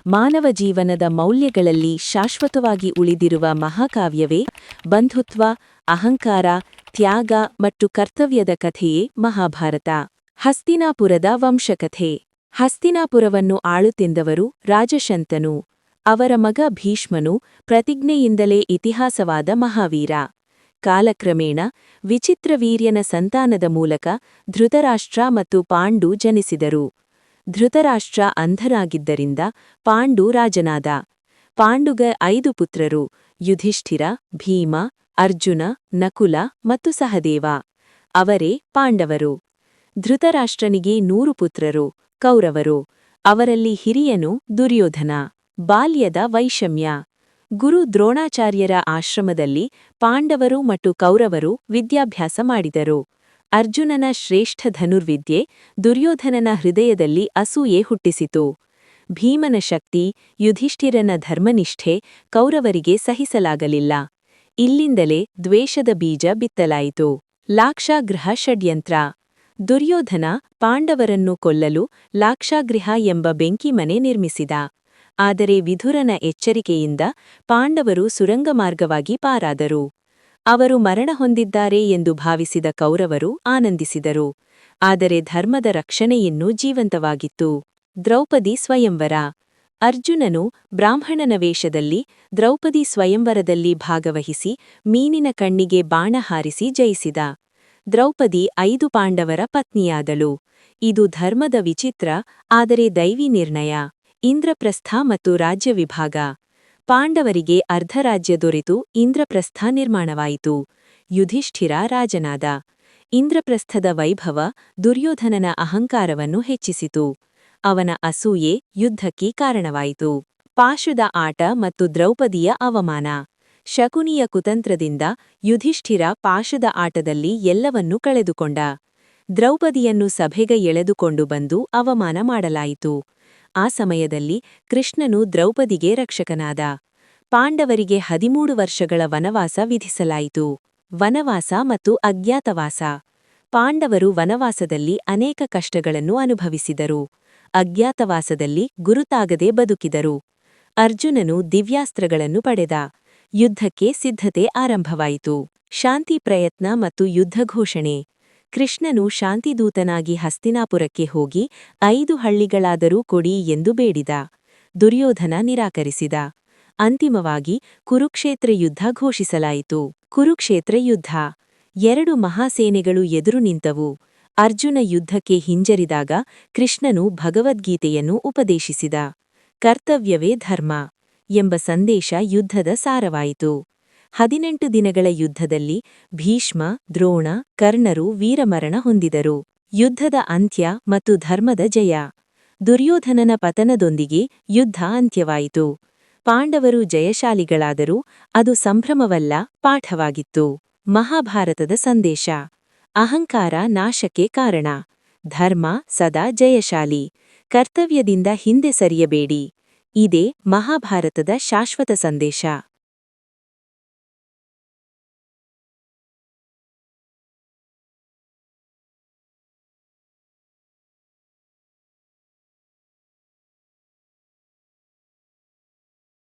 ಮಾನವ ಜೀವನದ ಮೌಲ್ಯಗಳಲ್ಲಿ ಶಾಶ್ವತವಾಗಿ ಉಳಿದಿರುವ ಮಹಾಕಾವ್ಯವೇ ಬಂಧುತ್ವ, ಅಹಂಕಾರ, ತ್ಯಾಗ ಮತ್ತು ಕರ್ತವ್ಯದ ಕಥೆಯೇ ಮಹಾಭಾರತ. ಹಸ್ತಿನಾಪುರದ ವಂಶಕಥೆ. ಹಸ್ತಿನಾಪುರವನ್ನು ಆಳುತ್ತಿದ್ದವರು ರಾಜಶಂತನು. ಅವರ ಮಗ ಭೀಷ್ಮನು ಪ್ರತಿಜ್ಞೆಯಿಂದಲೇ ಇತಿಹಾಸವಾದ ಮಹಾವೀರ. ಕಾಲಕ್ರಮೇಣ ವಿಚಿತ್ರವೀರ್ಯನ ಸಂತಾನದ ಮೂಲಕ ಧೃತರಾಷ್ಟ್ರ ಮತ್ತು ಪಾಂಡು ಜನಿಸಿದರು. ಧೃತರಾಷ್ಟ್ರ ಅಂಧನಾಗಿದ್ದರಿಂದ ಪಾಂಡು ರಾಜನಾದ. ಪಾಂಡುಗ 5 ಪುತ್ರರು: ಯುಧಿಷ್ಠಿರ, ಭೀಮ, ಅರ್ಜುನ, ನಕುಲ ಮತ್ತು ಸಹದೇವ. ಅವರೇ ಪಾಂಡವರು. ಧೃತರಾಷ್ಟ್ರನಿಗೆ 100 ಪುತ್ರರು, ಕೌರವರು. ಅವರಲ್ಲಿ ಹಿರಿಯನು ದುರ್ಯೋಧನ. ಬಾಲ್ಯದ ವೈಷಮ್ಯ. ಗುರು ದ್ರೋಣಾಚಾರ್ಯರ ಆಶ್ರಮದಲ್ಲಿ ಪಾಂಡವರು ಮತ್ತು ಕೌರವರು ವಿದ್ಯಾಭ್ಯಾಸ ಮಾಡಿದರು. ಅರ್ಜುನನ ಶ್ರೇಷ್ಠ ಧನುರ್ವಿದ್ಯೆ ದುರ್ಯೋಧನನ ಹೃದಯದಲ್ಲಿ ಅಸೂಯೆ ಹುಟ್ಟಿಸಿತು. ಭೀಮನ ಶಕ್ತಿ, ಯುಧಿಷ್ಠಿರನ ಧರ್ಮನಿಷ್ಠೆ ಕೌರವರಿಗೆ ಸಹಿಸಲಾಗಲಿಲ್ಲ. ಇಲ್ಲಿಂದಲೇ ದ್ವೇಷದ ಬೀಜ ಬಿತ್ತಲಾಯಿತು. ಲಾಕ್ಷಾಗೃಹ ಷಡ್ಯಂತ್ರ. ದುರ್ಯೋಧನ ಪಾಂಡವರನ್ನು ಕೊಲ್ಲಲು ಲಾಕ್ಷಾಗೃಹ ಎಂಬ ಬೆಂಕಿಮನೆ ನಿರ್ಮಿಸಿದ. ಆದರೆ ವಿದುರನ ಎಚ್ಚರಿಕೆಯಿಂದ ಪಾಂಡವರು ಸುರಂಗಮಾರ್ಗವಾಗಿ ಪಾರಾದರು. ಅವರು ಮರಣ ಹೊಂದಿದ್ದಾರೆ ಎಂದು ಭಾವಿಸಿದ ಕೌರವರು ಆನಂದಿಸಿದರು. ಆದರೆ ಧರ್ಮದ ರಕ್ಷಣೆಯಿನ್ನೂ ಜೀವಂತವಾಗಿತ್ತು. ದ್ರೌಪದಿ ಸ್ವಯಂವರ. ಅರ್ಜುನನು ಬ್ರಾಹ್ಮಣನ ವೇಷದಲ್ಲಿ ದ್ರೌಪದಿ ಸ್ವಯಂವರದಲ್ಲಿ ಭಾಗವಹಿಸಿ ಮೀನಿನ ಕಣ್ಣಿಗೆ ಬಾಣ ಹಾರಿಸಿ ಜಯಿಸಿದ. ದ್ರೌಪದಿ 5 ಪಾಂಡವರ ಪತ್ನಿಯಾದಳು. ಇದು ಧರ್ಮದ ವಿಚಿತ್ರ ಆದರೆ ದೈವಿ ನಿರ್ಣಯ. ಇಂದ್ರಪ್ರಸ್ಥ ಮತ್ತು ರಾಜ್ಯ ವಿಭಾಗ. ಪಾಂಡವರಿಗೆ ಅರ್ಧರಾಜ್ಯ ದೊರೆತು ಇಂದ್ರಪ್ರಸ್ಥ ನಿರ್ಮಾಣವಾಯಿತು. ಯುಧಿಷ್ಠಿರ ರಾಜನಾದ. ಇಂದ್ರಪ್ರಸ್ಥದ ವೈಭವ ದುರ್ಯೋಧನನ ಅಹಂಕಾರವನ್ನು ಹೆಚ್ಚಿಸಿತು. ಅವನ ಅಸೂಯೆ ಯುದ್ಧಕ್ಕೆ ಕಾರಣವಾಯಿತು. ಪಾಶುದ ಆಟ ಮತ್ತು ದ್ರೌಪದಿಯ ಅವಮಾನ. ಶಕುನಿಯ ಕುತಂತ್ರದಿಂದ ಯುಧಿಷ್ಠಿರ ಪಾಶುದ ಆಟದಲ್ಲಿ ಎಲ್ಲವನ್ನೂ ಕಳೆದುಕೊಂಡ. ದ್ರೌಪದಿಯನ್ನು ಸಭೆಗೆ ಎಳೆದುಕೊಂಡು ಬಂದು ಅವಮಾನ ಮಾಡಲಾಯಿತು. ಆ ಸಮಯದಲ್ಲಿ ಕೃಷ್ಣನು ದ್ರೌಪದಿಗೆ ರಕ್ಷಕನಾದ. ಪಾಂಡವರಿಗೆ 13 ವರ್ಷಗಳ ವನವಾಸ ವಿಧಿಸಲಾಯಿತು. ವನವಾಸ ಮತ್ತು ಅಜ್ಞಾತವಾಸ. ಪಾಂಡವರು ವನವಾಸದಲ್ಲಿ ಅನೇಕ ಕಷ್ಟಗಳನ್ನು ಅನುಭವಿಸಿದರು. ಅಜ್ಞಾತವಾಸದಲ್ಲಿ ಗುರುತಾಗದೆ ಬದುಕಿದರು. ಅರ್ಜುನನು ದಿವ್ಯಾಸ್ತ್ರಗಳನ್ನು ಪಡೆದ. ಯುದ್ಧಕ್ಕೆ ಸಿದ್ಧತೆ ಆರಂಭವಾಯಿತು. ಶಾಂತಿ ಪ್ರಯತ್ನ ಮತ್ತು ಯುದ್ಧ ಘೋಷಣೆ. ಕೃಷ್ಣನು ಶಾಂತಿದೂತನಾಗಿ ಹಸ್ತಿನಾಪುರಕ್ಕೆ ಹೋಗಿ 5 ಹಳ್ಳಿಗಳಾದರೂ ಕೊಡಿ ಎಂದು ಬೇಡಿದ. ದುರ್ಯೋಧನ ನಿರಾಕರಿಸಿದ. ಅಂತಿಮವಾಗಿ ಕುರುಕ್ಷೇತ್ರ ಯುದ್ಧ ಘೋಷಿಸಲಾಯಿತು. ಕುರುಕ್ಷೇತ್ರ ಯುದ್ಧ. 2 ಮಹಾಸೇನೆಗಳು ಎದುರು ನಿಂತವು. ಅರ್ಜುನ ಯುದ್ಧಕ್ಕೆ ಹಿಂಜರಿದಾಗ ಕೃಷ್ಣನು ಭಗವದ್ಗೀತೆಯನ್ನು ಉಪದೇಶಿಸಿದ. ಕರ್ತವ್ಯವೇ ಧರ್ಮ ಎಂಬ ಸಂದೇಶ ಯುದ್ಧದ ಸಾರವಾಯಿತು. 18 ದಿನಗಳ ಯುದ್ಧದಲ್ಲಿ ಭೀಷ್ಮ, ದ್ರೋಣ, ಕರ್ಣರು ವೀರಮರಣ ಹೊಂದಿದರು. ಯುದ್ಧದ ಅಂತ್ಯ ಮತ್ತು ಧರ್ಮದ ಜಯ. ದುರ್ಯೋಧನನ ಪತನದೊಂದಿಗೆ ಯುದ್ಧ ಅಂತ್ಯವಾಯಿತು. ಪಾಂಡವರು ಜಯಶಾಲಿಗಳಾದರೂ ಅದು ಸಂಭ್ರಮವಲ್ಲ, ಪಾಠವಾಗಿತ್ತು. ಮಹಾಭಾರತದ ಸಂದೇಶ. ಅಹಂಕಾರ ನಾಶಕ್ಕೆ ಕಾರಣ. ಧರ್ಮ ಸದಾ ಜಯಶಾಲಿ. ಕರ್ತವ್ಯದಿಂದ ಹಿಂದೆ ಸರಿಯಬೇಡಿ. ಇದೇ ಮಹಾಭಾರತದ ಶಾಶ್ವತ ಸಂದೇಶ.